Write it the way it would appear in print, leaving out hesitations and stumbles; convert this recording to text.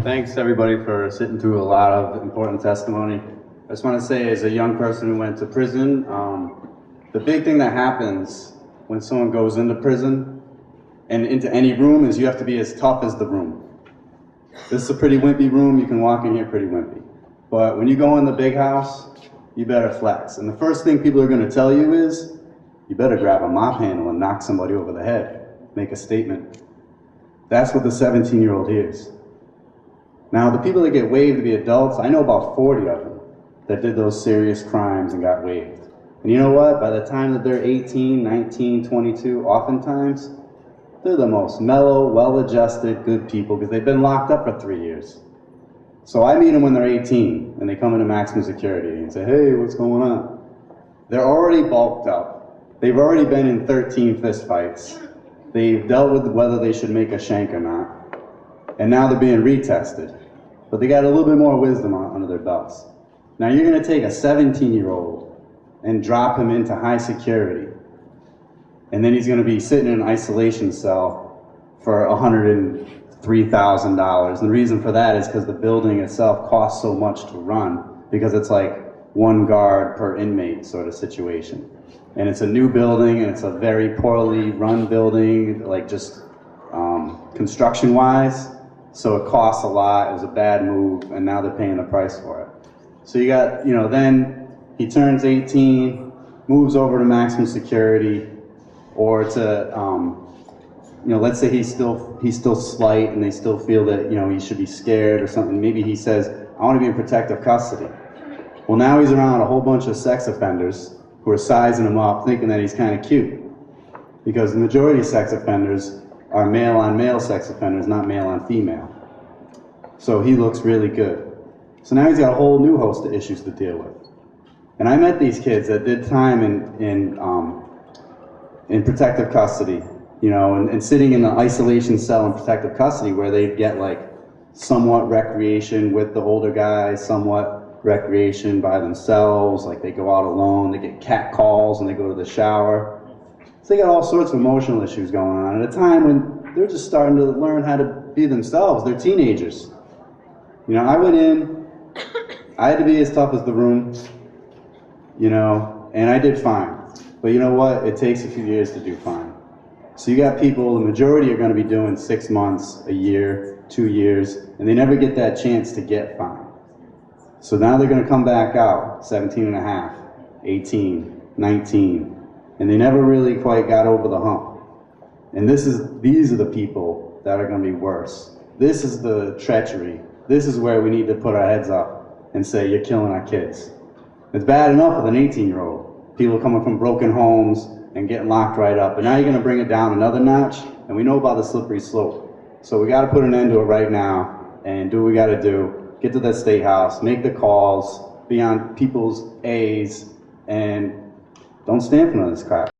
Thanks everybody for sitting through a lot of important testimony. I just want to say, as a young person who went to prison, the big thing that happens when someone goes into prison and into any room is you have to be as tough as the room. This is a pretty wimpy room, you can walk in here pretty wimpy. But when you go in the big house, you better flex. And the first thing people are going to tell you is, you better grab a mop handle and knock somebody over the head, make a statement. That's what the 17-year-old hears. Now, the people that get waived to be adults, I know about 40 of them that did those serious crimes and got waived. And you know what? By the time that they're 18, 19, 22, oftentimes, they're the most mellow, well-adjusted, good people because they've been locked up for 3 years. So I meet them when they're 18 and they come into maximum security and say, hey, what's going on? They're already bulked up. They've already been in 13 fist fights. They've dealt with whether they should make a shank or not. And now they're being retested. But they got a little bit more wisdom under their belts. Now you're going to take a 17-year-old and drop him into high security. And then he's going to be sitting in an isolation cell for $103,000. And the reason for that is because the building itself costs so much to run, because it's like one guard per inmate sort of situation. And it's a new building, and it's a very poorly run building, like just construction-wise. So it costs a lot, it was a bad move, and now they're paying the price for it. So you got, then he turns 18, moves over to maximum security, or to, let's say he's still slight and they still feel that, he should be scared or something. Maybe he says, I want to be in protective custody. Well, now he's around a whole bunch of sex offenders who are sizing him up, thinking that he's kind of cute. Because the majority of sex offenders are male-on-male sex offenders, not male-on-female. So he looks really good. So now he's got a whole new host of issues to deal with. And I met these kids that did time in protective custody, and sitting in an isolation cell in protective custody where they get like somewhat recreation with the older guys, somewhat recreation by themselves, like they go out alone, they get cat calls and they go to the shower. So they got all sorts of emotional issues going on at a time when they're just starting to learn how to be themselves. They're teenagers. I went in, I had to be as tough as the room, and I did fine. But you know what? It takes a few years to do fine. So you got people, the majority are going to be doing 6 months, a year, 2 years, and they never get that chance to get fine. So now they're going to come back out, 17 and a half, 18, 19, and they never really quite got over the hump. And these are the people that are going to be worse. This is the treachery. This is where we need to put our heads up and say, you're killing our kids. It's bad enough with an 18-year-old. People coming from broken homes and getting locked right up. But now you're going to bring it down another notch, and we know about the slippery slope. So we got to put an end to it right now and do what we got to do. Get to that state house, make the calls, be on people's A's, and don't stand for none of this crap.